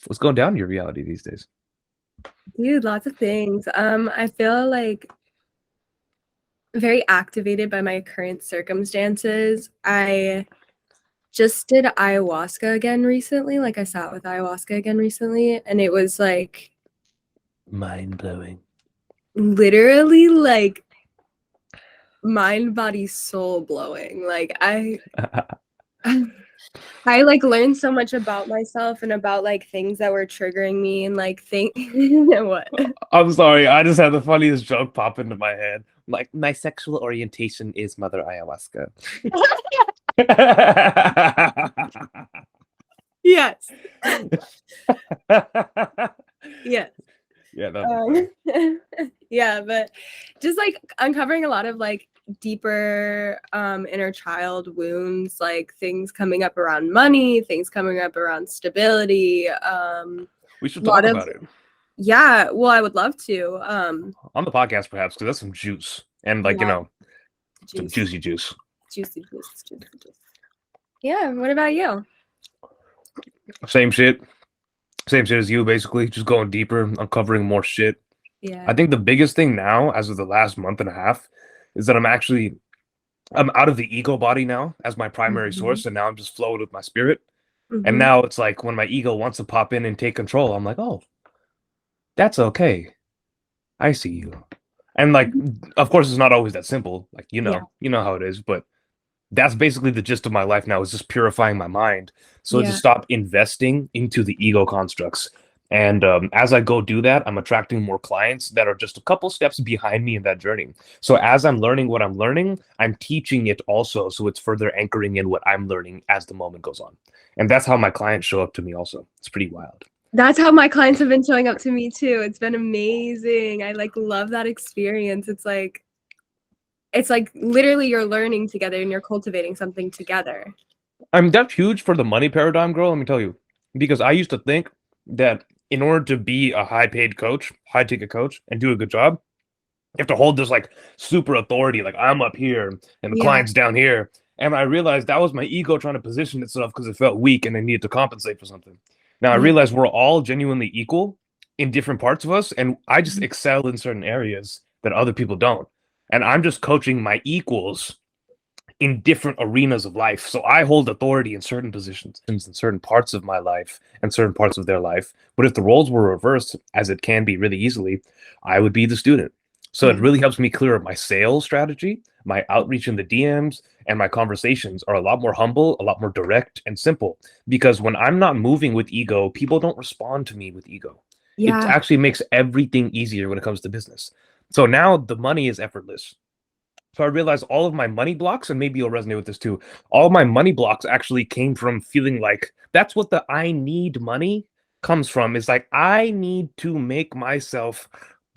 What's going down in your reality these days? Dude, lots of things. I feel like very activated by my current circumstances. I just did ayahuasca again recently. Like I sat with ayahuasca again recently, and it was like Mind blowing. literally like mind, body, soul blowing. I like learned so much about myself and about like things that were triggering me and like think what. I'm sorry, I just had the funniest joke pop into my head. Like, my sexual orientation is Mother Ayahuasca. Yes. Yes. Yeah, that'd be funny. Yeah, but just like uncovering a lot of like deeper inner child wounds, like things coming up around money, things coming up around stability, a We should lot talk of about it yeah, well I would love to. on the podcast, perhaps, because that's some juice and, like, Yeah, some juice, juicy juice. juicy juice, juicy juice. Yeah, what about you? Same shit. Same shit as you, basically. Just going deeper, uncovering more shit. I Yeah. think the biggest thing now, as of the last month and a half, is that I'm out of the ego body now as my primary Mhm. source, and now I'm just flowing with my spirit. And Mhm. now it's like when my ego wants to pop in and take control, I'm like, oh, that's okay. I see you. And like, of course, it's not always that simple. Like, Yeah. you know how it is, but that's basically the gist of my life now is just purifying my mind. So to Yeah. stop investing into the ego constructs. And as I go do that, I'm attracting more clients that are just a couple steps behind me in that journey. So as I'm learning what I'm learning, I'm teaching it also. So it's further anchoring in what I'm learning as the moment goes on. And that's how my clients show up to me also. It's pretty wild. That's how my clients have been showing up to me too. It's been amazing. I like love that experience. It's like literally you're learning together and you're cultivating something together. I mean, that's huge for the money paradigm, girl. Let me tell you, because I used to think that in order to be a high paid coach, high ticket coach, and do a good job, you have to hold this like super authority, like I'm up here and the Yeah. client's down here. And I realized that was my ego trying to position itself because it felt weak and I needed to compensate for something. Now I Yeah. realize we're all genuinely equal in different parts of us, and I just excel in certain areas that other people don't. And I'm just coaching my equals in different arenas of life. So I hold authority in certain positions, in certain parts of my life and certain parts of their life. But if the roles were reversed, as it can be really easily, I would be the student. So it Yeah. really helps me clear up my sales strategy, my outreach in the DMs, and my conversations are a lot more humble, a lot more direct and simple. Because when I'm not moving with ego, people don't respond to me with ego. It Yeah. actually makes everything easier when it comes to business. So now the money is effortless. So I realized all of my money blocks, and maybe you'll resonate with this too. All of my money blocks actually came from feeling like that's what the I need money comes from. Is like I need to make myself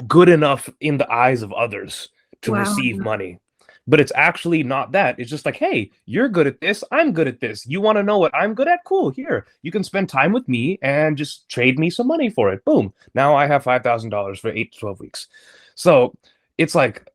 good enough in the eyes of others to Wow. receive money. But it's actually not that. It's just like, hey, you're good at this. I'm good at this. You want to know what I'm good at? Cool. Here, you can spend time with me and just trade me some money for it. Boom. Now I have $5,000 for 8 to 12 weeks. So it's like,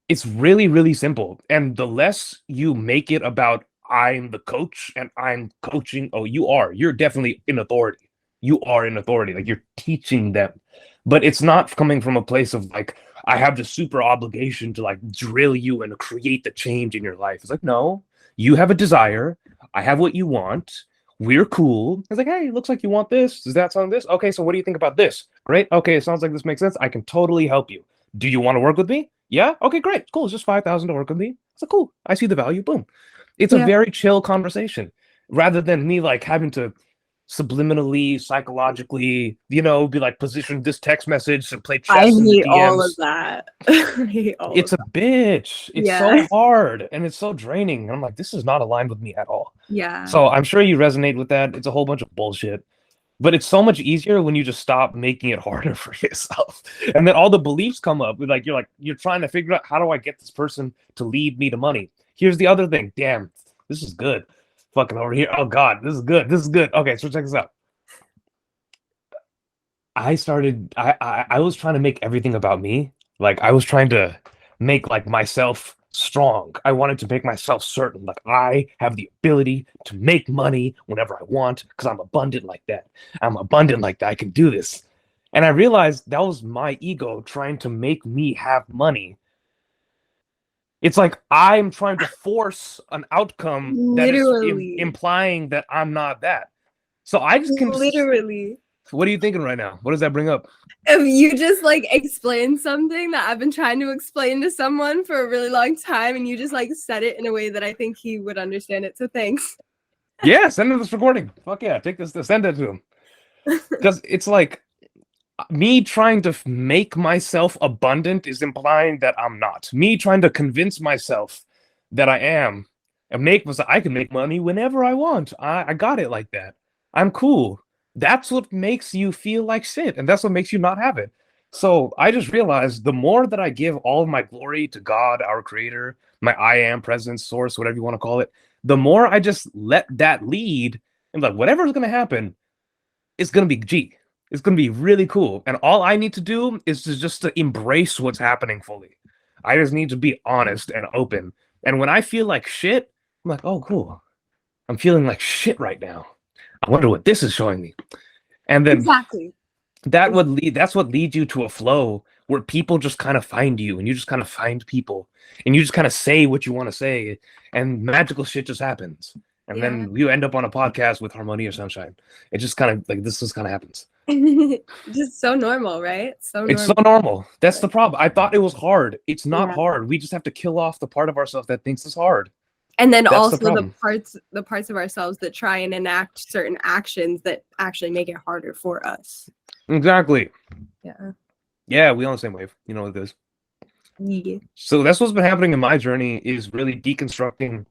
it's really, really simple. And the less you make it about I'm the coach and I'm coaching, oh, you're definitely in authority. You are in authority. Like you're teaching them. But it's not coming from a place of like, I have the super obligation to like drill you and create the change in your life. It's like, no, you have a desire. I have what you want. We're cool. It's like, hey, it looks like you want this. Does that sound this? Okay, so what do you think about this? Great. Okay, it sounds like this makes sense. I can totally help you. Do you want to work with me? Yeah. Okay, great. Cool. It's just 5,000 to work with me. So cool. I see the value. Boom. It's a Yeah. very chill conversation rather than me like having to subliminally, psychologically, be like position this text message and play I chess in the hate all of DMs. that. I hate all of It's a that. bitch. It's Yeah. so hard and it's so draining. And I'm like, this is not aligned with me at all. Yeah. So I'm sure you resonate with that. It's a whole bunch of bullshit. But it's so much easier when you just stop making it harder for yourself. And then all the beliefs come up. Like you're trying to figure out how do I get this person to lead me to money. Here's the other thing. Damn, this is good. Fucking over here. Oh God, this is good. This is good. Okay, so check this out. I was trying to make everything about me. Like I was trying to make like myself strong. I wanted to make myself certain, like I have the ability to make money whenever I want because I'm abundant like that. I'm abundant like that. I can do this. And I realized that was my ego trying to make me have money. It's like I'm trying to force an outcome that is Literally. implying that I'm not that. So I just can. Literally. What are you thinking right now? What does that bring up? If you just like explain something that I've been trying to explain to someone for a really long time and you just like said it in a way that I think he would understand it. So thanks. Yeah, send him this recording. Fuck yeah, take this, send it to him. Because it's like me trying to make myself abundant is implying that I'm not. Me trying to convince myself that I am and I can make money whenever I want. I got it like that. I'm cool. That's what makes you feel like shit, and that's what makes you not have it. So I just realized the more that I give all of my glory to God, our creator, my I am presence, source, whatever you want to call it, the more I just let that lead and like whatever's gonna happen, it's gonna be G. It's gonna be really cool. And all I need to do is just to embrace what's happening fully. I just need to be honest and open. And when I feel like shit, I'm like, oh cool. I'm feeling like shit right now. I wonder what this is showing me. And then Exactly. that's what leads you to a flow where people just kind of find you and you just kind of find people and you just kind of say what you want to say and magical shit just happens. And then you end up on a podcast with Harmonia Sunshine. It just kind of like this just kind of happens. Just so normal, right? So It's normal. so normal. That's the problem. I thought it was hard. It's not Yeah. hard. We just have to kill off the part of ourselves that thinks it's hard. And then That's the also problem. the parts of ourselves that try and enact certain actions that actually make it harder for us. Exactly. Yeah. Yeah, we on the same wave. You know what it is. Yeah. So that's what's been happening in my journey is really deconstructing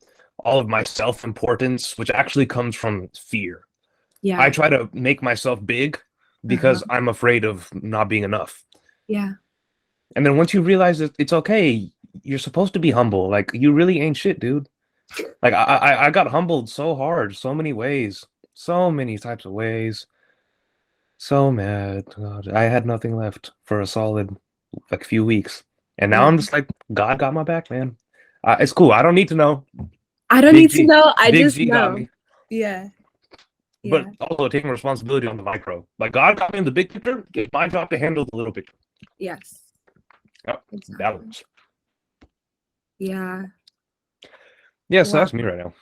all of my self-importance, which actually comes from fear. Yeah. I try to make myself big because I'm afraid of not being enough. Yeah. And then once you realize that it's okay, you're supposed to be humble. Like you really ain't shit, dude. Like I got humbled so hard, so many ways, so many types of ways. So mad. God, I had nothing left for a solid like few weeks. And now I'm just like, God got my back, man. It's cool. I don't need to know. I don't Big need to G. know. I Big just G got know. me. Yeah. But Yeah. also taking responsibility on the micro. Like God got me in the big picture. It's my job to handle the little picture. Yes. Oh, Exactly. that was. Yeah. Yeah, so Wow. that's me right now.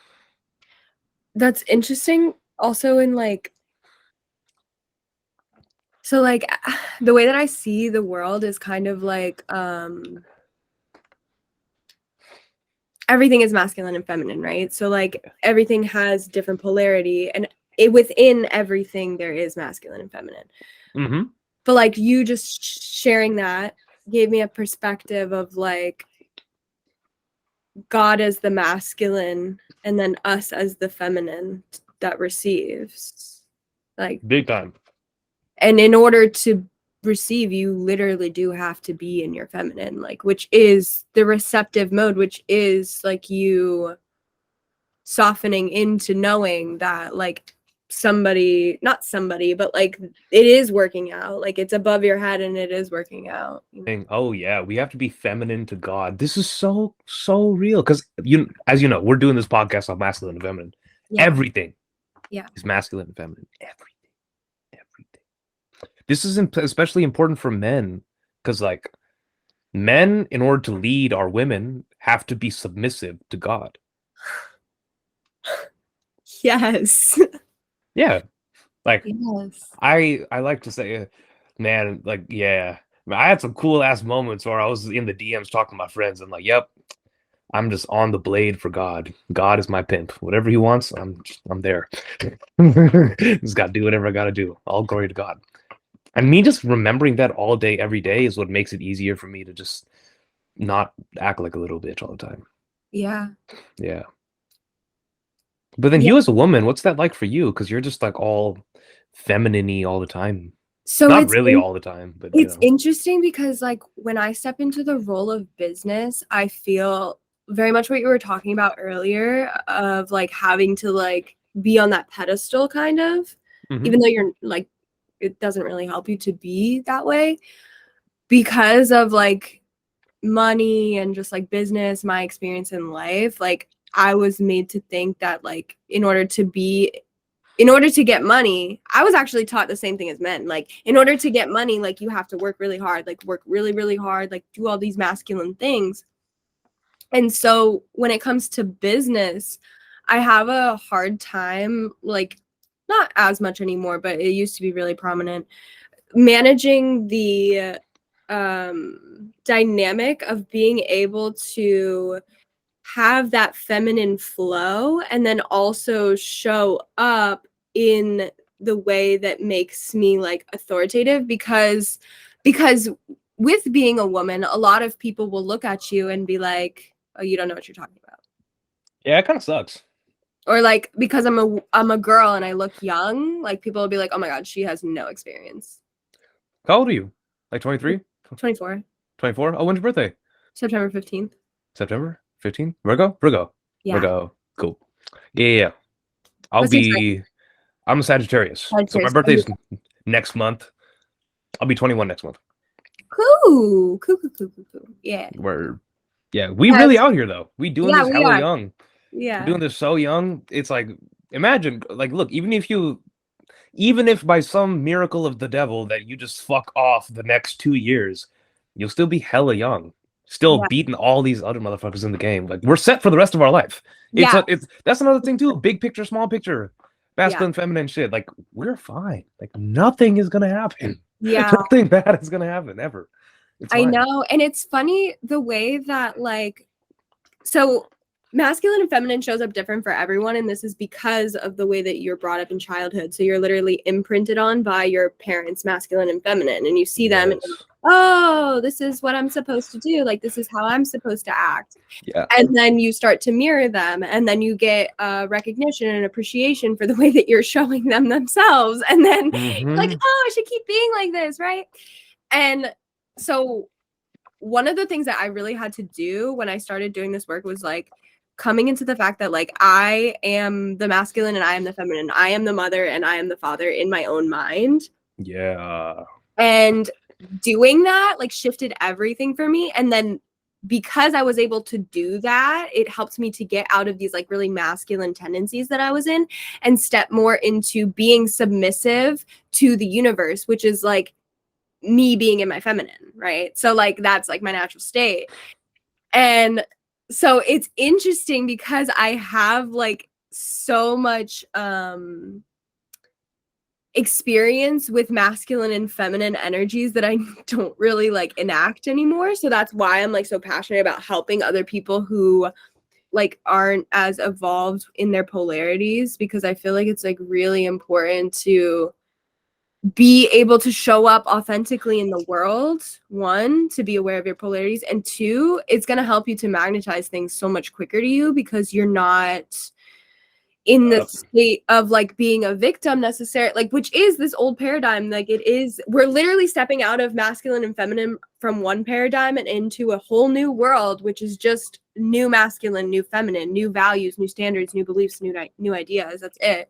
That's interesting. Also in like so like the way that I see the world is kind of like everything is masculine and feminine, right? So like everything has different polarity and within everything there is masculine and feminine. Mm-hmm. But like you just sharing that gave me a perspective of like God as the masculine and then us as the feminine that receives. Like Big time. and in order to receive, you literally do have to be in your feminine, like which is the receptive mode, which is like you softening into knowing that like not somebody, but like it is working out, like it's above your head and it is working out, you know? Oh yeah, we have to be feminine to God. This is so real because as you know, we're doing this podcast on masculine and feminine. Yeah. Everything, Yeah, is masculine and feminine. Everything. This is especially important for men because like men, in order to lead our women, have to be submissive to God. yes. Yeah, like Yes. I like to say, man, like yeah. I had some cool ass moments where I was in the DMs talking to my friends and like, yep, I'm just on the blade for God. God is my pimp. Whatever he wants, I'm there. Just gotta do whatever I gotta do. All glory to God. And me just remembering that all day, every day is what makes it easier for me to just not act like a little bitch all the time. Yeah. Yeah. But then Yeah. you as a woman, what's that like for you? Because you're just like all feminine-y all the time. So Not it's really all the time, but you it's know. interesting because like when I step into the role of business, I feel very much what you were talking about earlier of like having to like be on that pedestal kind of, even though you're like it doesn't really help you to be that way because of like money and just like business, my experience in life, like I was made to think that like in order to get money, I was actually taught the same thing as men. Like in order to get money, like you have to work really hard, like work really, really hard, like do all these masculine things. And so when it comes to business, I have a hard time, like not as much anymore, but it used to be really prominent, managing the dynamic of being able to have that feminine flow and then also show up in the way that makes me like authoritative because with being a woman, a lot of people will look at you and be like, oh, you don't know what you're talking about. Yeah, it kind of sucks. Or like because I'm a girl and I look young, like people will be like, oh my god, she has no experience. How old are you? Like 23? 24. 24? Oh, when's your birthday? September 15th. September 15th? Virgo? Yeah. Virgo. Cool. Yeah. I'm a Sagittarius. So my birthday's next month. I'll be 21 next month. Cool. Yeah. We really out here though. We doing this hella are. young. Yeah. We're doing this so young. It's like, imagine, like, look, even if by some miracle of the devil that you just fuck off the next 2 years, you'll still be hella young. Still beating all these other motherfuckers in the game. Like we're set for the rest of our life. That's another thing too. Big picture, small picture, masculine, feminine shit. Like we're fine. Like nothing is gonna happen. Yeah. Nothing bad is gonna happen ever. I know. And it's funny the way that like, so masculine and feminine shows up different for everyone. And this is because of the way that you're brought up in childhood. So you're literally imprinted on by your parents, masculine and feminine. And you see them and oh, this is what I'm supposed to do. Like, this is how I'm supposed to act. Yeah. And then you start to mirror them. And then you get recognition and appreciation for the way that you're showing them themselves. And then like, oh, I should keep being like this, right? And so one of the things that I really had to do when I started doing this work was like coming into the fact that like I am the masculine and I am the feminine. I am the mother and I am the father in my own mind. Yeah. And doing that like shifted everything for me. And then because I was able to do that, it helped me to get out of these like really masculine tendencies that I was in and step more into being submissive to the universe, which is like me being in my feminine, right? So like that's like my natural state. And so it's interesting because I have like so much experience with masculine and feminine energies that I don't really like enact anymore. So that's why I'm like so passionate about helping other people who like aren't as evolved in their polarities, because I feel like it's like really important to be able to show up authentically in the world. One, to be aware of your polarities, and two, it's going to help you to magnetize things so much quicker to you because you're not in the state of like being a victim necessarily, like, which is this old paradigm. Like it is, we're literally stepping out of masculine and feminine from one paradigm and into a whole new world, which is just new masculine, new feminine, new values, new standards, new beliefs, new ideas. That's it.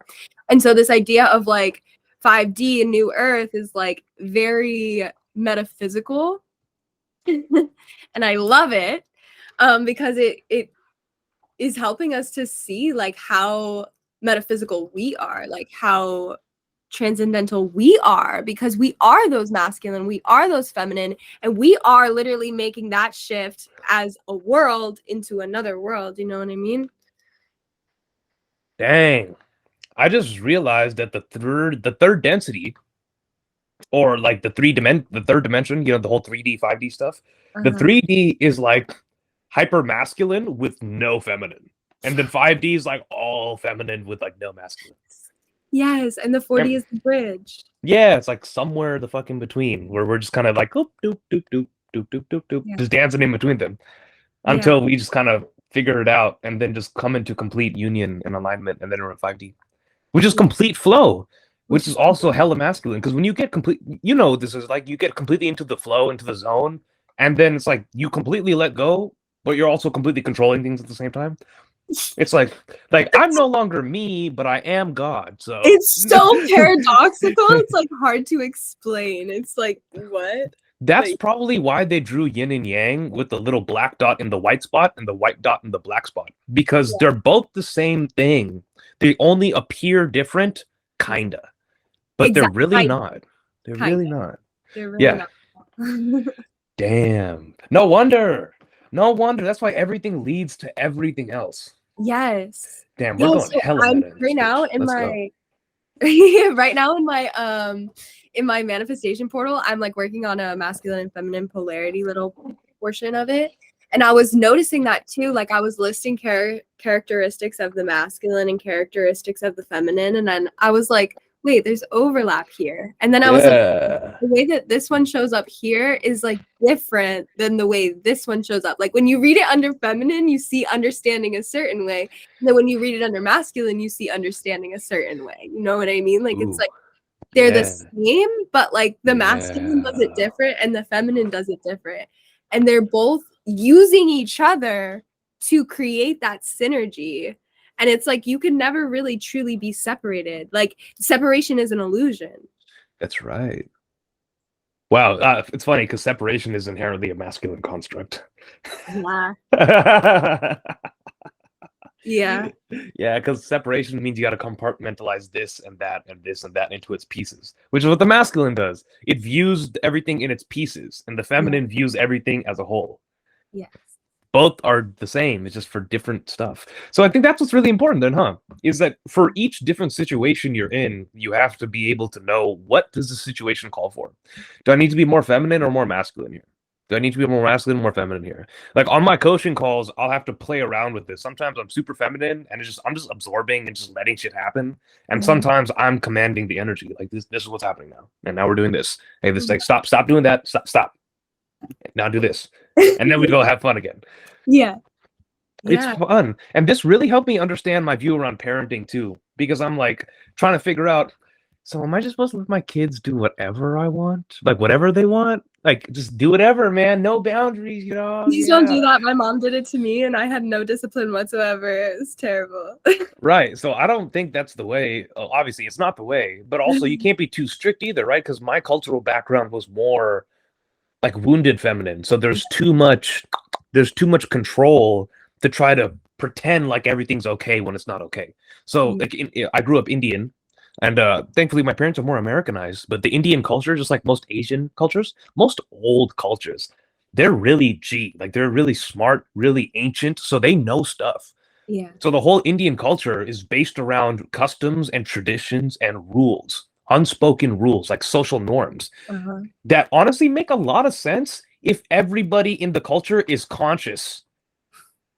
And so this idea of like 5D and New Earth is like very metaphysical, and I love it because it is helping us to see like how metaphysical we are, like how transcendental we are, because we are those masculine, we are those feminine, and we are literally making that shift as a world into another world. You know what I mean? Dang. I just realized that the third density, or like the third dimension, you know, the whole 3D, 5D stuff. The 3D is like hyper masculine with no feminine. And then 5D is like all feminine with like no masculine. Yes, and the 4D is the bridge. Yeah, it's like somewhere the fuck in between where we're just kind of like doop, doop, doop, doop, doop, doop, doop, doop, just dancing in between them until we just kind of figure it out and then just come into complete union and alignment, and then we're at 5D. Which is complete flow, which is also hella masculine. Because when you get complete, you know, this is like you get completely into the flow, into the zone, and then it's like you completely let go, but you're also completely controlling things at the same time. It's like I'm no longer me, but I am God. So it's so paradoxical. It's like hard to explain. It's like, what? That's But probably why they drew yin and yang with the little black dot in the white spot and the white dot in the black spot, because yeah, they're both the same thing. They only appear different, kinda, but they're exactly. really not. They're Kind really of. not. They're really Yeah. not. Damn. No wonder. No wonder. That's why everything leads to everything else. Yes. Damn, we're Yeah, going so hella I'm meta in this right now bitch. in Let's go. my right now in my manifestation portal, I'm like working on a masculine and feminine polarity little portion of it. And I was noticing that too. Like I was listing characteristics of the masculine and characteristics of the feminine. And then I was like, wait, there's overlap here. And then I was like, Yeah. the way that this one shows up here is like different than the way this one shows up. Like when you read it under feminine, you see understanding a certain way. And then when you read it under masculine, you see understanding a certain way. You know what I mean? Like it's Ooh. like they're the Yeah. same, but like the masculine does it Yeah. different and the feminine does it different. And they're both using each other to create that synergy. And it's like you can never really truly be separated. Like separation is an illusion. That's right. Wow. It's funny because separation is inherently a masculine construct. Yeah. Yeah, Yeah. because separation means you got to compartmentalize this and that and this and that into its pieces, which is what the masculine does. It views everything in its pieces, and the feminine views everything as a whole. Yes. Both are the same. It's just for different stuff. So I think that's what's really important then, huh? Is that for each different situation you're in, you have to be able to know, what does the situation call for? Do I need to be more feminine or more masculine here? Do I need to be more masculine or more feminine here? Like on my coaching calls, I'll have to play around with this. Sometimes I'm super feminine and I'm just absorbing and just letting shit happen. And sometimes I'm commanding the energy. Like this is what's happening now. And now we're doing this. Hey, this like stop doing that. Stop. Now do this. And then we go have fun again. Yeah. It's Yeah. fun. And this really helped me understand my view around parenting too, because I'm like trying to figure out, so am I just supposed to let my kids do whatever I want? Like whatever they want? Like just do whatever, man. No boundaries, you know? Please don't do Yeah. that. My mom did it to me and I had no discipline whatsoever. It was terrible. Right. So I don't think that's the way. Obviously, it's not the way, but also you can't be too strict either, right? Because my cultural background was more like wounded feminine. So there's too much control to try to pretend like everything's okay when it's not okay. So like I grew up Indian, and thankfully my parents are more Americanized, but the Indian culture, just like most Asian cultures, most old cultures, they're really like they're really smart, really ancient, so they know stuff. Yeah. So the whole Indian culture is based around customs and traditions and rules, unspoken rules, like social norms that honestly make a lot of sense if everybody in the culture is conscious.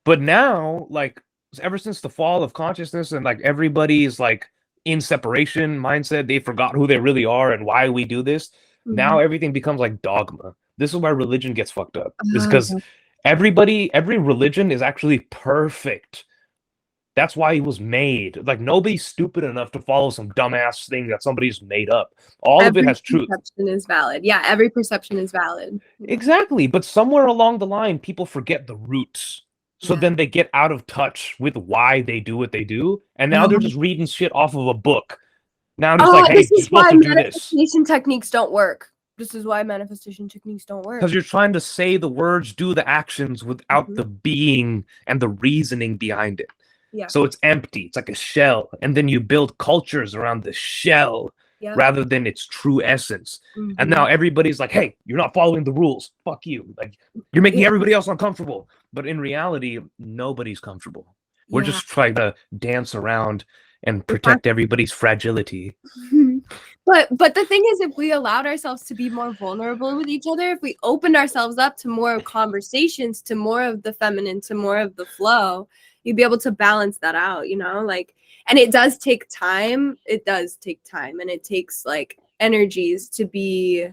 But now, like, ever since the fall of consciousness and like everybody is like in separation mindset, they forgot who they really are and why we do this. Now everything becomes like dogma. This is why religion gets fucked up. Is because every religion is actually perfect. That's why it was made. Like nobody's stupid enough to follow some dumbass thing that somebody's made up. All of it has truth. Every perception is valid. Yeah, every perception is valid. Exactly. But somewhere along the line, people forget the roots. So then they get out of touch with why they do what they do. And now they're just reading shit off of a book. Now I'm just like, hey, this you're is why supposed to do this. manifestation techniques don't work. This is why manifestation techniques don't work. Because you're trying to say the words, do the actions without the being and the reasoning behind it. Yeah. So it's empty. It's like a shell. And then you build cultures around the shell rather than its true essence. And now everybody's like, hey, you're not following the rules. Fuck you. Like you're making everybody else uncomfortable. But in reality, nobody's comfortable. We're just trying to dance around and protect everybody's fragility. But the thing is, if we allowed ourselves to be more vulnerable with each other, if we opened ourselves up to more conversations, to more of the feminine, to more of the flow, you'd be able to balance that out, you know? Like, and it does take time. It does take time, and it takes like energies to be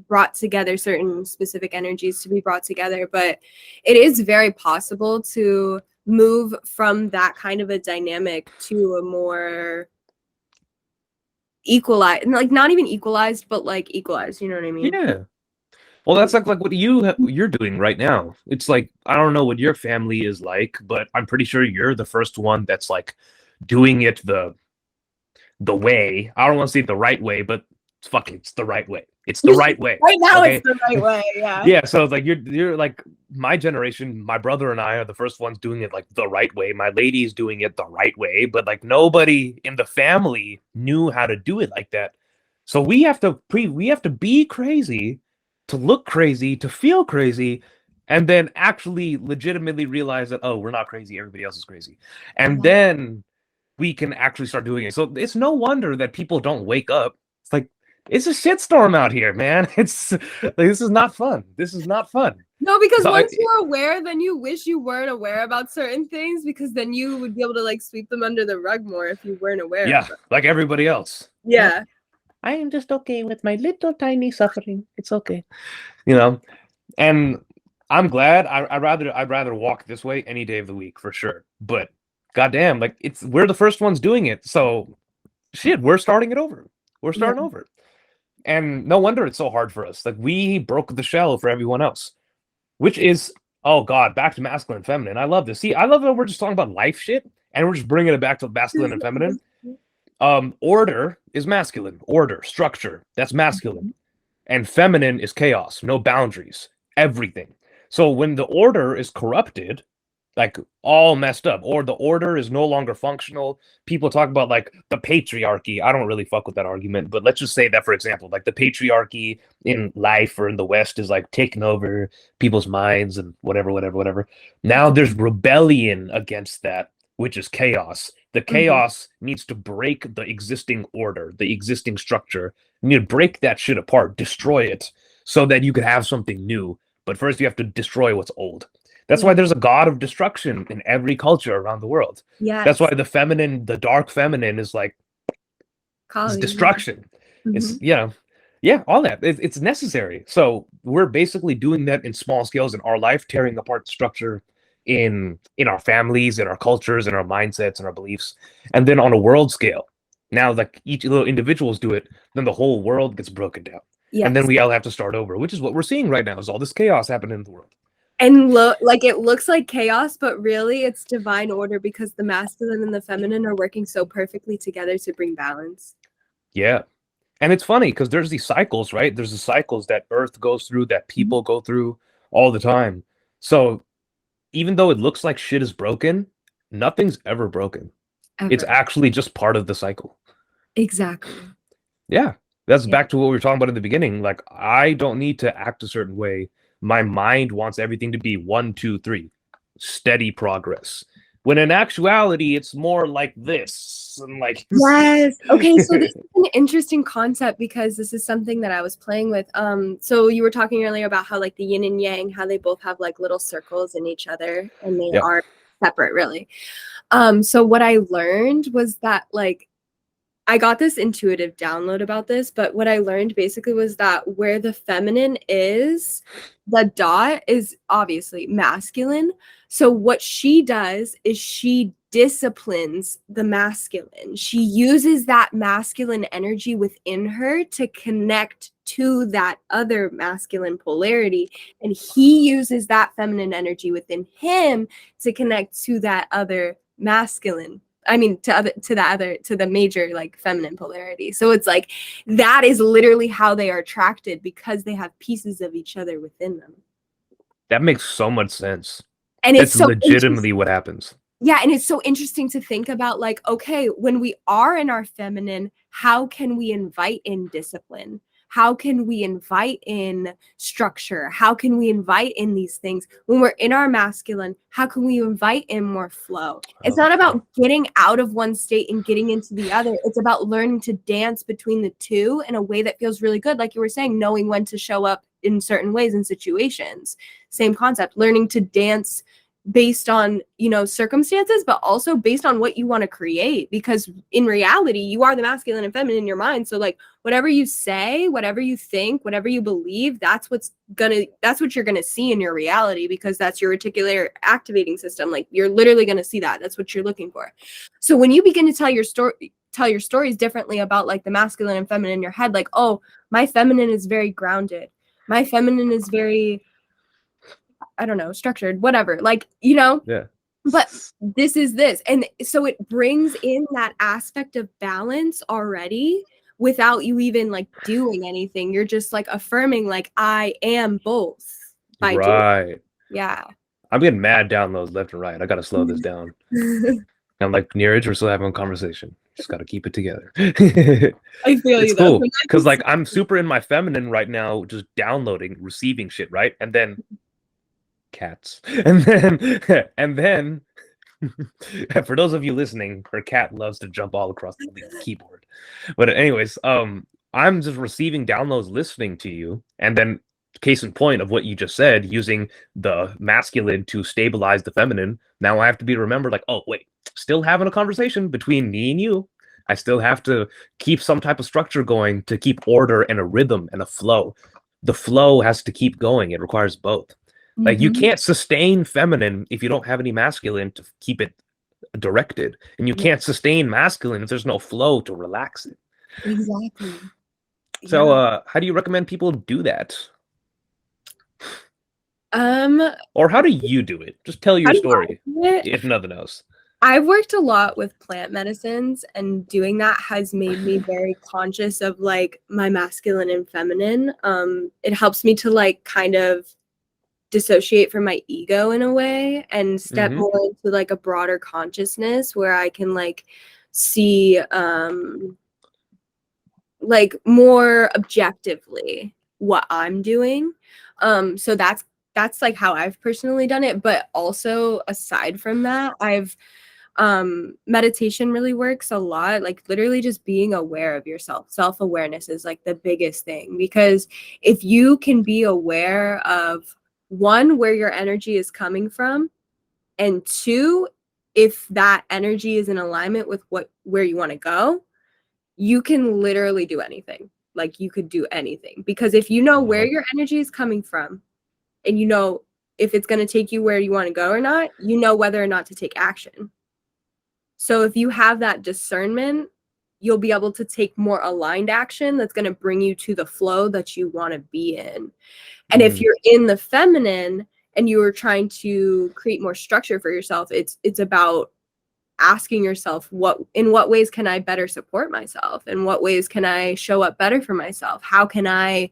brought together, certain specific energies to be brought together. But it is very possible to move from that kind of a dynamic to a more equalized, like not even equalized, but like equalized. You know what I mean? Yeah. Well, that's like what you're doing right now. It's like, I don't know what your family is like, but I'm pretty sure you're the first one that's like doing it the way. I don't want to say the right way, but it's the right way. It's the right way. Right now, okay? it's the right way. Yeah. Yeah, so it's like you're like my generation, my brother and I are the first ones doing it like the right way. My lady's doing it the right way, but like nobody in the family knew how to do it like that. So we have to be crazy to look crazy, to feel crazy, and then actually legitimately realize that, oh, we're not crazy, everybody else is crazy. And then we can actually start doing it. So it's no wonder that people don't wake up. It's like it's a shitstorm out here, man. It's like, this is not fun. This is not fun. No, because So once you're aware, then you wish you weren't aware about certain things, because then you would be able to like sweep them under the rug more if you weren't aware. Yeah, like everybody else. Yeah. I am just okay with my little tiny suffering. It's okay. You know, and I'm glad. I'd rather walk this way any day of the week for sure. But goddamn, like we're the first ones doing it. So shit, we're starting it over. We're starting over. And no wonder it's so hard for us. Like we broke the shell for everyone else, which is, oh God, back to masculine and feminine. I love this. See, I love that we're just talking about life shit and we're just bringing it back to masculine and feminine. Order is masculine. Order, structure, that's masculine. And feminine is chaos, no boundaries, everything. So when the order is corrupted, like all messed up, or the order is no longer functional. People talk about like the patriarchy. I don't really fuck with that argument, but let's just say that, for example, like the patriarchy in life or in the West is like taking over people's minds and whatever. Now there's rebellion against that, which is chaos. The chaos needs to break the existing order, the existing structure. You need to break that shit apart, destroy it, so that you could have something new. But first, you have to destroy what's old. That's why there's a god of destruction in every culture around the world. Yeah. That's why the feminine, the dark feminine is like it's destruction. It's, all that. It's necessary. So we're basically doing that in small scales in our life, tearing apart structure in our families, in our cultures, in our mindsets, and our beliefs. And then on a world scale, now like each little individuals do it, then the whole world gets broken down. Yes. And then we all have to start over, which is what we're seeing right now, is all this chaos happening in the world. And like it looks like chaos, but really it's divine order, because the masculine and the feminine are working so perfectly together to bring balance. Yeah. And it's funny because there's these cycles, right? There's the cycles that Earth goes through, that people go through all the time. So even though it looks like shit is broken, nothing's ever broken. Ever. It's actually just part of the cycle. Exactly. Yeah. That's back to what we were talking about in the beginning. Like, I don't need to act a certain way. My mind wants everything to be 1, 2, 3, steady progress. When in actuality, it's more like this. And like, yes. Okay, so this is an interesting concept, because this is something that I was playing with. So you were talking earlier about how like the yin and yang, how they both have like little circles in each other, and they are separate, really. So what I learned was that like I got this intuitive download about this, but what I learned basically was that where the feminine is, the dot is obviously masculine. So what she does is she disciplines the masculine. She uses that masculine energy within her to connect to that other masculine polarity. And he uses that feminine energy within him to connect to that other masculine. I mean, to the major like feminine polarity. So it's like that is literally how they are attracted, because they have pieces of each other within them. That makes so much sense. And it's so legitimately what happens. Yeah, and it's so interesting to think about, like, okay, when we are in our feminine, how can we invite in discipline? How can we invite in structure? How can we invite in these things? When we're in our masculine, how can we invite in more flow? It's not about getting out of one state and getting into the other. It's about learning to dance between the two in a way that feels really good. Like you were saying, knowing when to show up in certain ways in situations. Same concept, learning to dance based on, circumstances, but also based on what you want to create, because in reality, you are the masculine and feminine in your mind. So like whatever you say, whatever you think, whatever you believe, that's what you're going to see in your reality, because that's your reticular activating system. Like you're literally going to see that. That's what you're looking for. So when you begin to tell your stories differently about like the masculine and feminine in your head, like, oh, my feminine is very grounded. My feminine is very, I don't know, structured, whatever, like, Yeah. But this is this. And so it brings in that aspect of balance already, without you even like doing anything. You're just like affirming like I am both by doing. Right. Yeah. I'm getting mad downloads left and right. I gotta slow this down. I'm like, Neeraj, we're still having a conversation. Just gotta keep it together. I feel It's you though. cool because like I'm super in my feminine right now, just downloading, receiving shit, right? And then cats, and then for those of you listening, her cat loves to jump all across the keyboard. But anyways, I'm just receiving downloads, listening to you, and then case in point of what you just said, using the masculine to stabilize the feminine. Now I have to be remembered, like, oh wait, still having a conversation between me and you. I still have to keep some type of structure going to keep order and a rhythm and a flow. The flow has to keep going. It requires both. Like you can't sustain feminine if you don't have any masculine to keep it directed, and you can't sustain masculine if there's no flow to relax it. Exactly. So, how do you recommend people do that? Or how do you do it? Just tell your story, if nothing else. I've worked a lot with plant medicines, and doing that has made me very conscious of like my masculine and feminine. It helps me to like kind of dissociate from my ego in a way and step more into like a broader consciousness where I can like see like more objectively what I'm doing. So that's like how I've personally done it. But also aside from that, I've meditation really works a lot. Like literally just being aware of yourself. Self-awareness is like the biggest thing, because if you can be aware of one, where your energy is coming from, and two, if that energy is in alignment with where you want to go, you can literally do anything. Like you could do anything, because if you know where your energy is coming from and you know if it's going to take you where you want to go or not, you know whether or not to take action. So if you have that discernment, you'll be able to take more aligned action that's going to bring you to the flow that you want to be in. And if you're in the feminine and you are trying to create more structure for yourself, it's about asking yourself, in what ways can I better support myself? In what ways can I show up better for myself? How can I,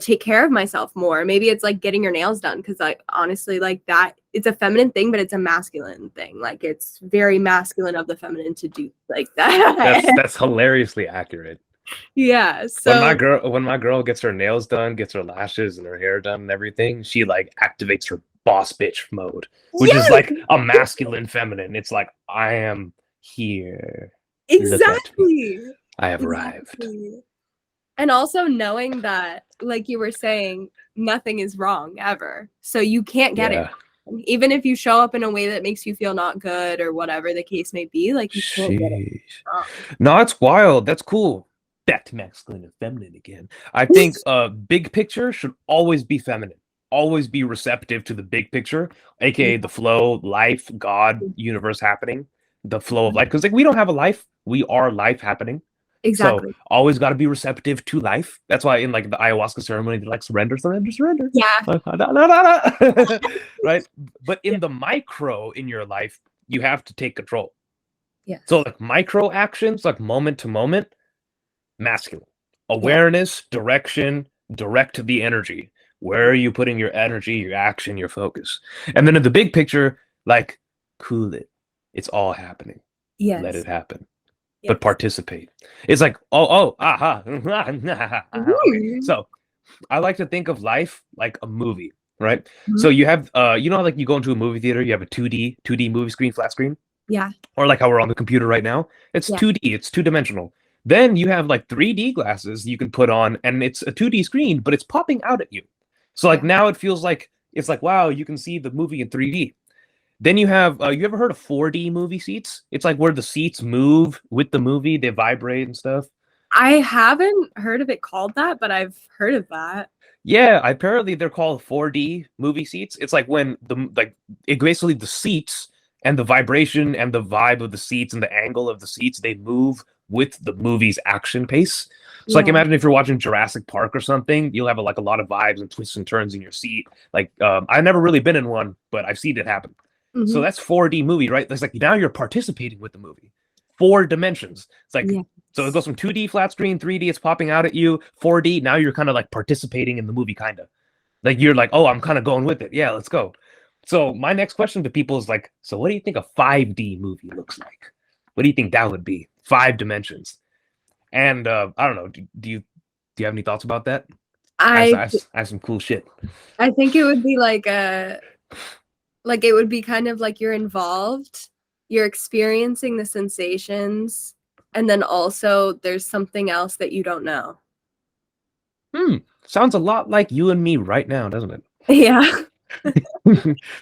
take care of myself more? Maybe it's like getting your nails done, because like honestly, like that, it's a feminine thing, but it's a masculine thing. Like it's very masculine of the feminine to do like that. That's hilariously accurate. Yeah. So when my girl gets her nails done, gets her lashes and her hair done and everything, she like activates her boss bitch mode, which is like a masculine feminine. It's like, I am here. Exactly. I have arrived. And also knowing that, like you were saying, nothing is wrong ever. So you can't get it. Even if you show up in a way that makes you feel not good or whatever the case may be, like you can't get it wrong. No, it's wild. That's cool. Back to masculine and feminine again. I think big picture should always be feminine. Always be receptive to the big picture, aka the flow, life, God, universe happening, the flow of life. Because like we don't have a life, we are life happening. Exactly. So always got to be receptive to life. That's why in like the ayahuasca ceremony, they're like surrender, surrender, surrender. Yeah. Right. But in the micro in your life, you have to take control. Yeah. So like micro actions, like moment to moment, masculine. Awareness, direction, direct the energy. Where are you putting your energy, your action, your focus? And then in the big picture, like cool it. It's all happening. Yes. Let it happen. But participate. It's like, aha. So I like to think of life like a movie, right? So you have, like you go into a movie theater, you have a 2D movie screen, flat screen. Yeah. Or like how we're on the computer right now. It's 2D, it's two-dimensional. Then you have like 3D glasses you can put on, and it's a 2D screen, but it's popping out at you. So like now it feels like, it's like, wow, you can see the movie in 3D. Then you have, you ever heard of 4D movie seats? It's like where the seats move with the movie, they vibrate and stuff. I haven't heard of it called that, but I've heard of that. Yeah, apparently they're called 4D movie seats. It's like when basically the seats and the vibration and the vibe of the seats and the angle of the seats, they move with the movie's action pace. So like imagine if you're watching Jurassic Park or something, you'll have like a lot of vibes and twists and turns in your seat. Like I've never really been in one, but I've seen it happen. So that's 4D movie, right? That's like now you're participating with the movie. 4 dimensions. It's like So it goes from 2D flat screen, 3D, it's popping out at you, 4D. Now you're kind of like participating in the movie, kind of. Like you're like, oh, I'm kind of going with it. Yeah, let's go. So my next question to people is like, so what do you think a 5D movie looks like? What do you think that would be? 5 dimensions. And I don't know. Do you have any thoughts about that? I I have some cool shit. I think it would be like it would be kind of like you're involved, you're experiencing the sensations, and then also there's something else that you don't know. Sounds a lot like you and me right now, doesn't it? Yeah.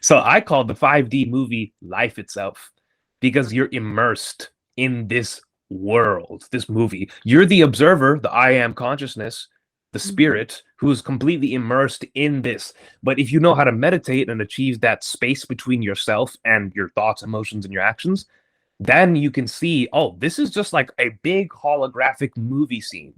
So I called the 5D movie life itself because you're immersed in this world, this movie. You're the observer, the I am consciousness, the spirit who's completely immersed in this. But if you know how to meditate and achieve that space between yourself and your thoughts, emotions, and your actions, then you can see, oh, this is just like a big holographic movie scene.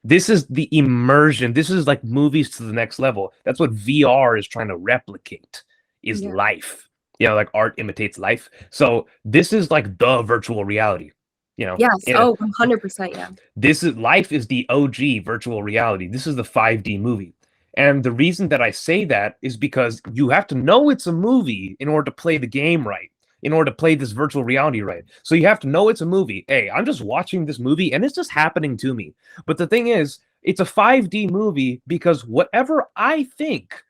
This is the immersion. This is like movies to the next level. That's what VR is trying to replicate, is Yeah. life. Like art imitates life. So this is like the virtual reality. Yes. Oh, 100%. Yeah. This is life is the OG virtual reality. This is the 5D movie. And the reason that I say that is because you have to know it's a movie in order to play the game right, in order to play this virtual reality right. So you have to know it's a movie. Hey, I'm just watching this movie and it's just happening to me. But the thing is, it's a 5D movie because whatever I think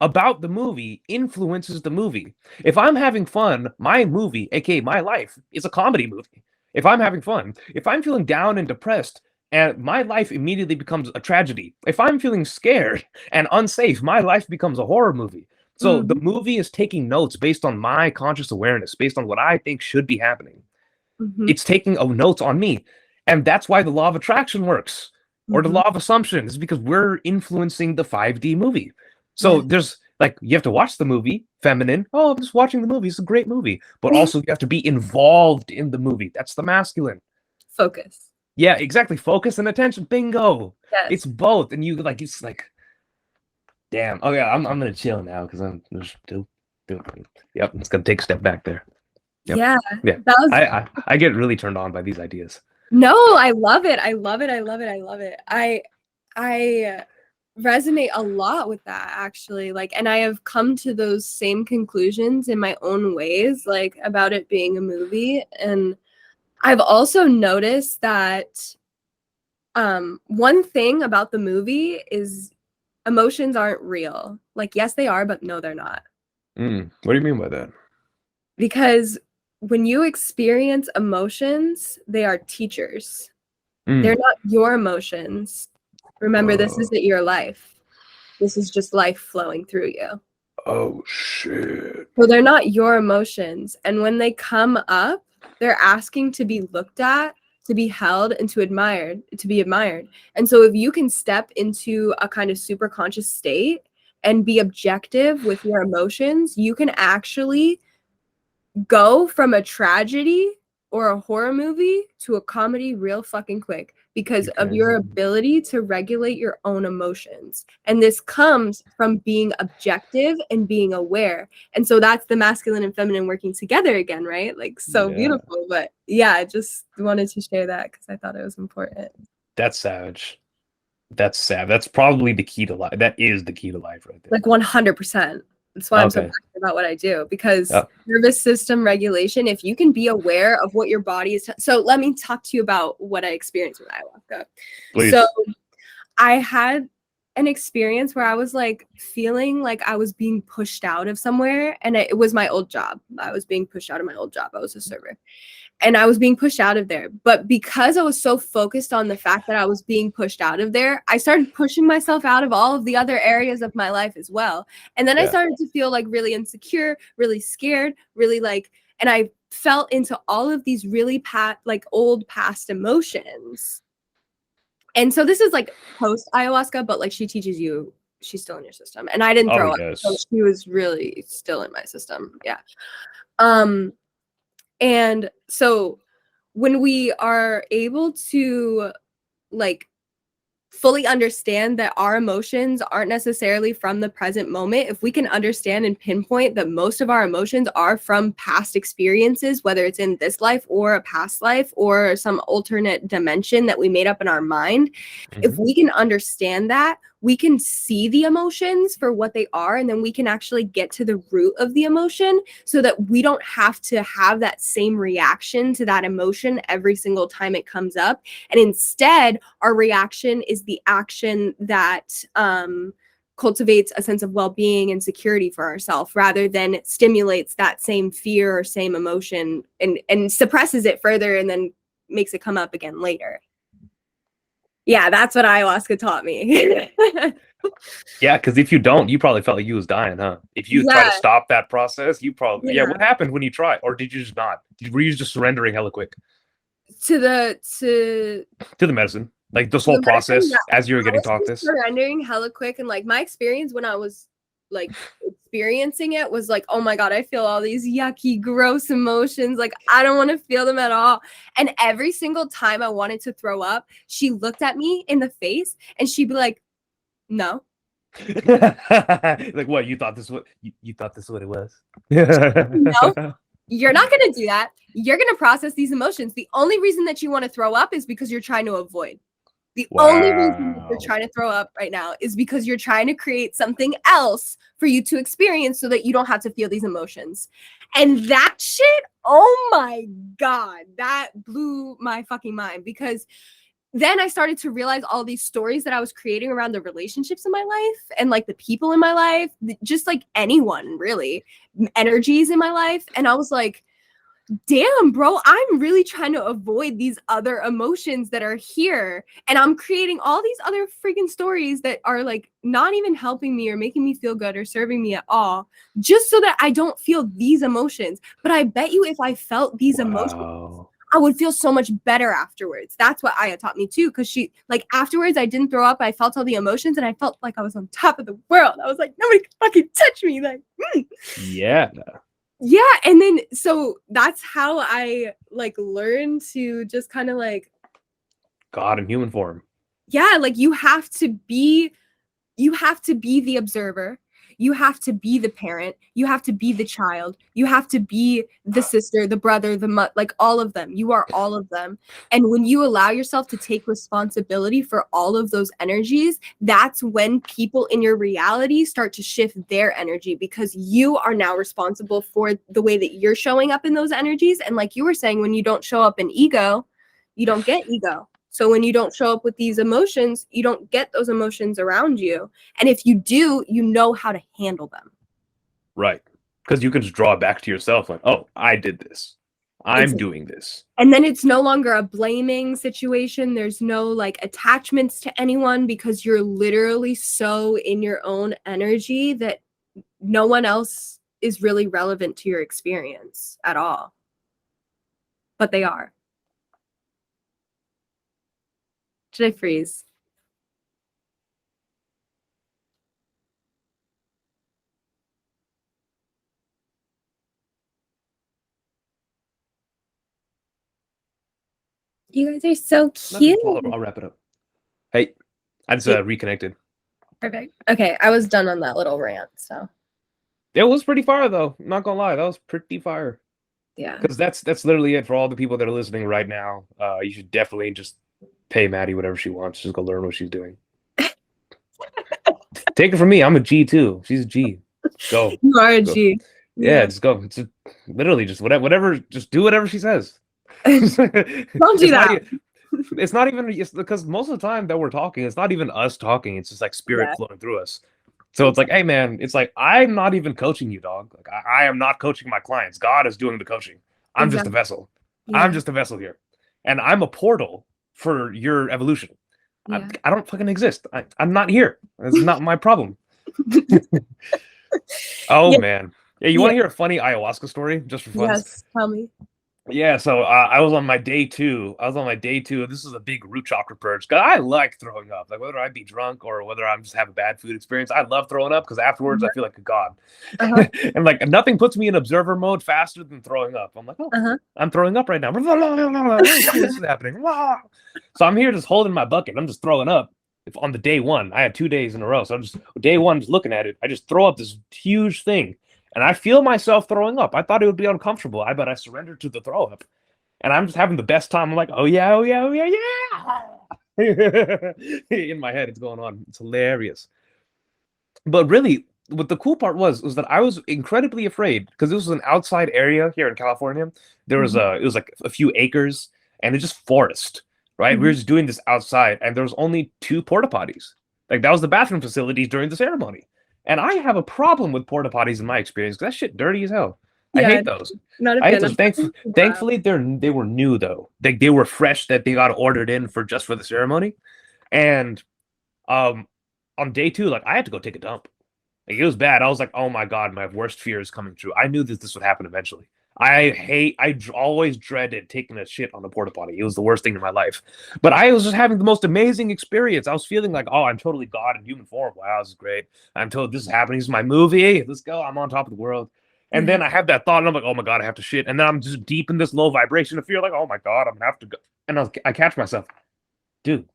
about the movie influences the movie. If I'm having fun, my movie, aka my life, is a comedy movie. If I'm having fun, if I'm feeling down and depressed, and my life immediately becomes a tragedy. If I'm feeling scared and unsafe, my life becomes a horror movie. So the movie is taking notes based on my conscious awareness, based on what I think should be happening. It's taking notes on me. And that's why the law of attraction works, or the law of assumption, is because we're influencing the 5D movie. So there's like, you have to watch the movie, feminine. Oh, I'm just watching the movie. It's a great movie. But also, you have to be involved in the movie. That's the masculine. Focus. Yeah, exactly. Focus and attention. Bingo. Yes. It's both. And you like, it's like, damn. Oh, yeah, I'm going to chill now because I'm just still doing. Yep, it's going to take a step back there. Yep. Yeah. Yeah. That was I get really turned on by these ideas. No, I love it. I love it. I love it. I love it. I resonate a lot with that actually. Like, and I have come to those same conclusions in my own ways, like about it being a movie. And I've also noticed that one thing about the movie is emotions aren't real. Like, yes, they are, but no, they're not. What do you mean by that? Because when you experience emotions, they are teachers. They're not your emotions. Remember, this isn't your life. This is just life flowing through you. Oh, shit. So they're not your emotions. And when they come up, they're asking to be looked at, to be held, and to be admired. And so if you can step into a kind of super conscious state and be objective with your emotions, you can actually go from a tragedy or a horror movie to a comedy real fucking quick because of your ability to regulate your own emotions. And this comes from being objective and being aware. And so that's the masculine and feminine working together again, right? Like, so beautiful. But yeah, I just wanted to share that because I thought it was important. That's savage. That's sad. That's probably the key to life. That is the key to life right there. Like 100%. That's why I'm so passionate about what I do, because nervous system regulation, if you can be aware of what your body is. So let me talk to you about what I experienced with ayahuasca. Please. So I had an experience where I was like feeling like I was being pushed out of somewhere. And it was my old job. I was being pushed out of my old job. I was a server. And I was being pushed out of there. But because I was so focused on the fact that I was being pushed out of there, I started pushing myself out of all of the other areas of my life as well. And then I started to feel like really insecure, really scared, really like, and I fell into all of these really old past emotions. And so this is like post ayahuasca, but like she teaches you, she's still in your system. And I didn't throw up. So she was really still in my system. Yeah. And so when we are able to like fully understand that our emotions aren't necessarily from the present moment, if we can understand and pinpoint that most of our emotions are from past experiences, whether it's in this life or a past life or some alternate dimension that we made up in our mind, if we can understand that, we can see the emotions for what they are, and then we can actually get to the root of the emotion so that we don't have to have that same reaction to that emotion every single time it comes up. And instead, our reaction is the action that cultivates a sense of well-being and security for ourselves, rather than it stimulates that same fear or same emotion and suppresses it further and then makes it come up again later. Yeah, that's what ayahuasca taught me. Yeah, because if you don't, you probably felt like you was dying, huh? If you try to stop that process, you probably Yeah. What happened when you tried, or did you just not? Were you just surrendering hella quick To the medicine, like this whole process as you were getting taught this? surrendering hella quick, and like my experience when I was like experiencing it was like, oh my god, I feel all these yucky, gross emotions. Like I don't want to feel them at all. And every single time I wanted to throw up, she looked at me in the face and she'd be like, no. Like what? You thought this what you thought this is what it was? No. You're not going to do that. You're going to process these emotions. The only reason that you want to throw up is because you're trying to avoid. The only reason that you're trying to throw up right now is because you're trying to create something else for you to experience so that you don't have to feel these emotions. And that shit, oh my God, that blew my fucking mind, because then I started to realize all these stories that I was creating around the relationships in my life and like the people in my life, just like anyone really, energies in my life. And I was like, damn, bro, I'm really trying to avoid these other emotions that are here. And I'm creating all these other freaking stories that are like not even helping me or making me feel good or serving me at all, just so that I don't feel these emotions. But I bet you if I felt these emotions, I would feel so much better afterwards. That's what Aya taught me too. Cause she like afterwards I didn't throw up. I felt all the emotions and I felt like I was on top of the world. I was like, nobody can fucking touch me. Like, Yeah. Yeah. And then so that's how I like learned to just kind of like God in human form. Yeah, like you have to be the observer. You have to be the parent. You have to be the child. You have to be the sister, the brother, like all of them. You are all of them. And when you allow yourself to take responsibility for all of those energies, that's when people in your reality start to shift their energy, because you are now responsible for the way that you're showing up in those energies. And like you were saying, when you don't show up in ego, you don't get ego. So when you don't show up with these emotions, you don't get those emotions around you. And if you do, you know how to handle them. Right. Because you can just draw it back to yourself like, oh, I did this. I'm doing this. And then it's no longer a blaming situation. There's no like attachments to anyone, because you're literally so in your own energy that no one else is really relevant to your experience at all. But they are. Should I freeze? You guys are so cute. I'll wrap it up. Hey, I just reconnected. Perfect. Okay, I was done on that little rant, so. It was pretty fire, though. I'm not gonna lie, that was pretty fire. Yeah. Because that's literally it for all the people that are listening right now. You should definitely just pay Maddie whatever she wants. Just go learn what she's doing. Take it from me. I'm a G too. She's a G. Go. You are a G. Yeah, just go. It's literally just whatever. Just do whatever she says. Don't do that. It's not even because most of the time that we're talking, it's not even us talking. It's just like spirit flowing through us. So it's like, hey man, it's like I'm not even coaching you, dog. Like I am not coaching my clients. God is doing the coaching. I'm just a vessel. Yeah. I'm just a vessel here, and I'm a portal for your evolution. Yeah. I don't fucking exist. I'm not here. It's not my problem. Oh man. Yeah, you want to hear a funny ayahuasca story just for fun? Yes, tell me. Yeah, so I was on my day two. This is a big root chakra purge. Cause I like throwing up. Like whether I be drunk or whether I'm just have a bad food experience, I love throwing up because afterwards I feel like a god. And like nothing puts me in observer mode faster than throwing up. I'm like, oh, I'm throwing up right now. This is happening. So I'm here just holding my bucket. I'm just throwing up. If on the day one, I had 2 days in a row. So I'm just day one, just looking at it, I just throw up this huge thing, and I feel myself throwing up. I thought it would be uncomfortable. But I surrendered to the throw up, and I'm just having the best time. I'm like, oh yeah, oh yeah, oh yeah, yeah. In my head, it's going on. It's hilarious. But really, what the cool part was that I was incredibly afraid because this was an outside area here in California. There was Mhm. it was like a few acres and it's just forest, right? We were Mhm. just doing this outside, and there was only two porta potties. Like that was the bathroom facilities during the ceremony. And I have a problem with porta potties in my experience because that shit dirty as hell. I Yeah, hate those. not a I hate fan those. of wow. Thankfully, they were new though. They were fresh that they got ordered in for just for the ceremony. And um on day two, like I had to go take a dump. Like, it was bad. I was like, oh my God, my worst fear is coming true. I knew that this would happen eventually. Always dreaded taking a shit on a porta potty. It was the worst thing in my life. But I was just having the most amazing experience. I was feeling like, oh, I'm totally God in human form. Wow, this is great. I'm told this is happening. This is my movie. Let's go. I'm on top of the world. And then I have that thought, and I'm like, oh my God, I have to shit. And then I'm just deep in this low vibration of fear, like, oh my God, I'm gonna have to go. And I catch myself, dude,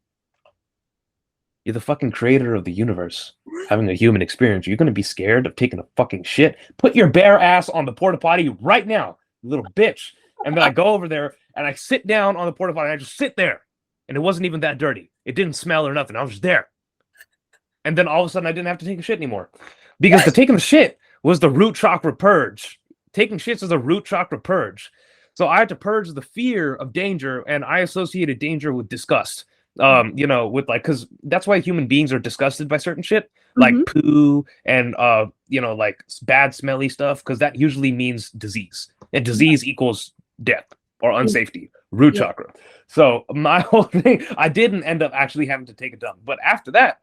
you're the fucking creator of the universe having a human experience. You're going to be scared of taking a fucking shit? Put your bare ass on the porta potty right now, you little bitch. And then I go over there and I sit down on the porta potty and I just sit there. And it wasn't even that dirty. It didn't smell or nothing. I was just there. And then all of a sudden I didn't have to take a shit anymore. Because the taking a shit was the root chakra purge. Taking shits is a root chakra purge. So I had to purge the fear of danger, and I associated danger with disgust. With like, because that's why human beings are disgusted by certain shit, like Mhm. poo and like bad smelly stuff, because that usually means disease, and disease equals death or Yeah. unsafety, root Yeah. chakra. So my whole thing, I didn't end up actually having to take a dump, but after that,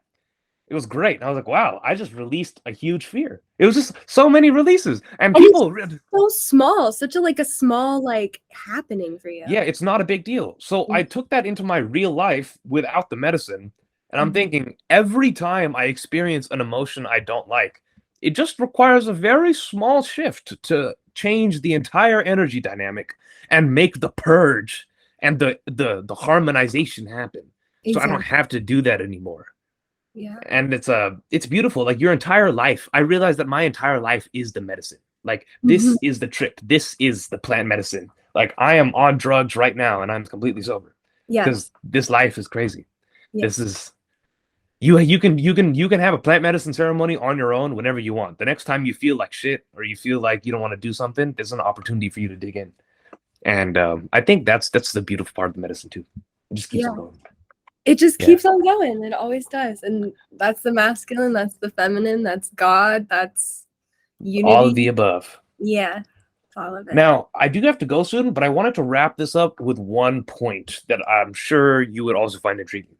it was great. And I was like, wow, I just released a huge fear. It was just so many releases, and And it's people, so small, such a like a small like happening for you. yeah, it's not a big deal. So Yeah. I took that into my real life without the medicine. And I'm Mhm. thinking every time I experience an emotion I don't like, it just requires a very small shift to change the entire energy dynamic and make the purge and the harmonization happen. So I don't Exactly. have to do that anymore. Yeah. And it's beautiful. Like your entire life, I realized that my entire life is the medicine. Like Mhm. this is the trip. This is the plant medicine. Like I am on drugs right now and I'm completely sober because Yes. this life is crazy. This Yes. is you can have a plant medicine ceremony on your own whenever you want. The next time you feel like shit or you feel like you don't want to do something, there's an opportunity for you to dig in. And I think that's the beautiful part of the medicine too. It just keeps Yeah. on going. It just Yeah. keeps on going. It always does. And that's the masculine, that's the feminine, that's God, that's All of the unity. above. Yeah. It's all of it. Now, I do have to go soon, but I wanted to wrap this up with one point that I'm sure you would also find intriguing.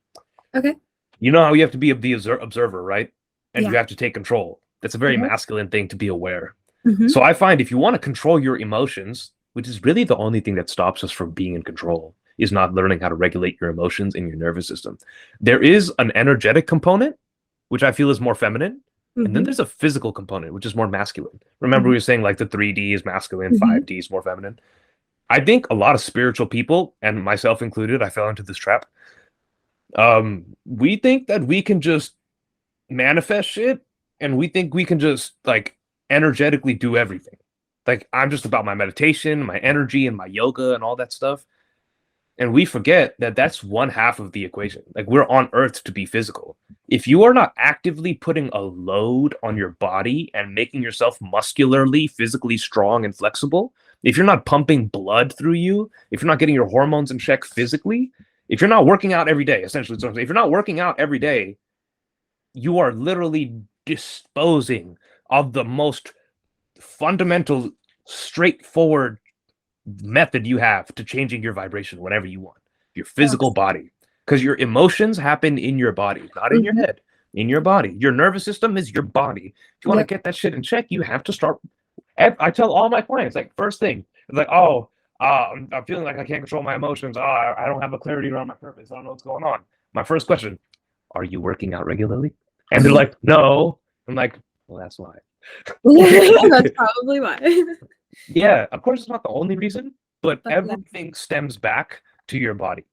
Okay. You know how you have to be the observer, right? And you Yeah. have to take control. That's a very Mhm. masculine thing to be aware. Mhm. So I find if you want to control your emotions, which is really the only thing that stops us from being in control, is not learning how to regulate your emotions in your nervous system. There is an energetic component, which I feel is more feminine. And then Mhm. there's a physical component, which is more masculine. Remember, Mhm. we were saying like the 3D is masculine, Mhm. 5D is more feminine. I think a lot of spiritual people, and myself included, I fell into this trap. We think that we can just manifest shit, and we think we can just like energetically do everything. Like I'm just about my meditation, my energy, and my yoga and all that stuff. And we forget that that's one half of the equation. Like we're on earth to be physical. If you are not actively putting a load on your body and making yourself muscularly, physically strong and flexible, if you're not pumping blood through you, if you're not getting your hormones in check physically, if you're not working out every day, essentially, so if you're not working out every day, you are literally disposing of the most fundamental, straightforward method you have to changing your vibration whenever you want, your physical Yes. body, because your emotions happen in your body, not in your Mhm. head, in your body. Your nervous system is your body. If you want to Yep. get that shit in check, you have to start. I tell all my clients, like, first thing, it's like, oh, I'm feeling like I can't control my emotions. Oh, I don't have a clarity around my purpose. I don't know what's going on. My first question: are you working out regularly? And they're like, no. I'm like, well, that's why. That's probably why. Yeah, of course, it's not the only reason, but But yeah. everything stems back to your body.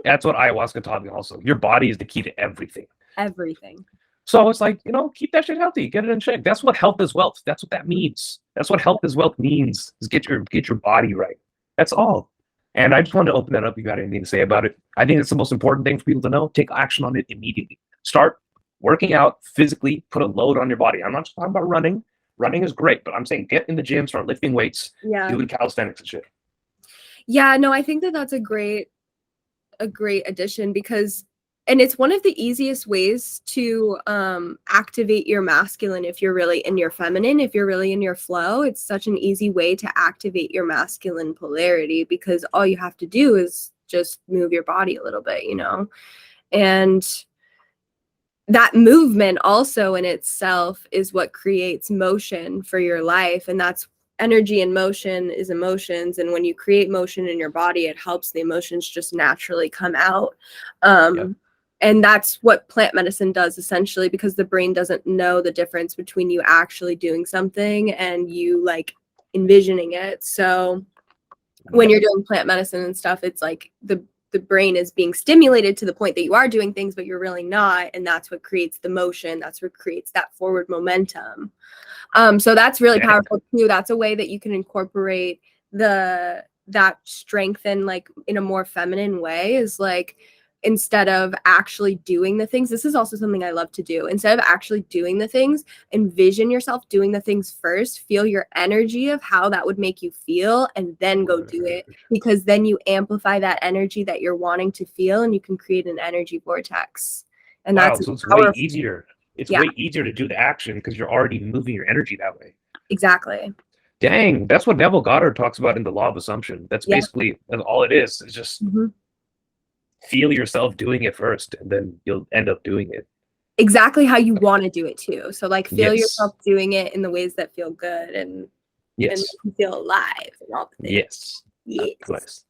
That's what ayahuasca taught me also. Your body is the key to everything. Everything. So it's like, keep that shit healthy, get it in check. That's what health is wealth. That's what that means. That's what health is wealth means, is get your body right. That's all. And I just wanted to open that up. You got anything to say about it? I think it's the most important thing for people to know. Take action on it immediately. Start working out physically, put a load on your body. I'm not just talking about running. Running is great, but I'm saying get in the gym, start lifting weights, doing calisthenics and shit. Yeah, no, I think that's a great addition, because and it's one of the easiest ways to activate your masculine if you're really in your feminine, if you're really in your flow. It's such an easy way to activate your masculine polarity, because all you have to do is just move your body a little bit, and that movement also in itself is what creates motion for your life. And that's energy, and motion is emotions. And when you create motion in your body, it helps the emotions just naturally come out. And that's what plant medicine does, essentially, because the brain doesn't know the difference between you actually doing something and you like envisioning it. So when you're doing plant medicine and stuff, it's like the brain is being stimulated to the point that you are doing things, but you're really not. And that's what creates the motion. That's what creates that forward momentum. So that's really powerful too. That's a way that you can incorporate that strength in like in a more feminine way, is like, instead of actually doing the things, this is also something I love to do. Instead of actually doing the things, envision yourself doing the things first, feel your energy of how that would make you feel, and then go do it, because then you amplify that energy that you're wanting to feel, and you can create an energy vortex. And that's so it's way easier. It's way easier to do the action because you're already moving your energy that way. Exactly. Dang, that's what Neville Goddard talks about in the Law of Assumption. That's basically all it is. It's just feel yourself doing it first, and then you'll end up doing it exactly how you want to do it too. So like feel yourself doing it in the ways that feel good, and and feel alive and all the things. Nice.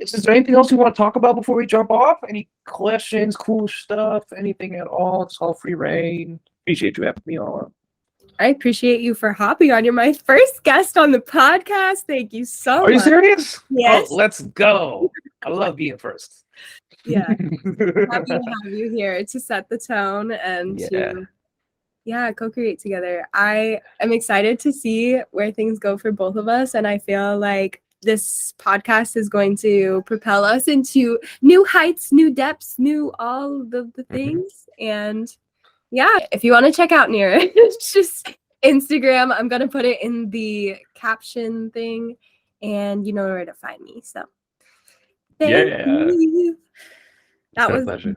Is there anything else you want to talk about before we jump off? Any questions, cool stuff, anything at all? It's all free reign. Appreciate you having me on. I appreciate you for hopping on. You're my first guest on the podcast. Thank you so much. Are you serious? Yes. Oh, let's go. I love being first. Yeah. Happy to have you here to set the tone and to co-create together. I am excited to see where things go for both of us, and I feel like this podcast is going to propel us into new heights, new depths, new all the things. And if you want to check out Neeraj, it's just Instagram. I'm going to put it in the caption thing, and you know where to find me. So thank you. That was a pleasure.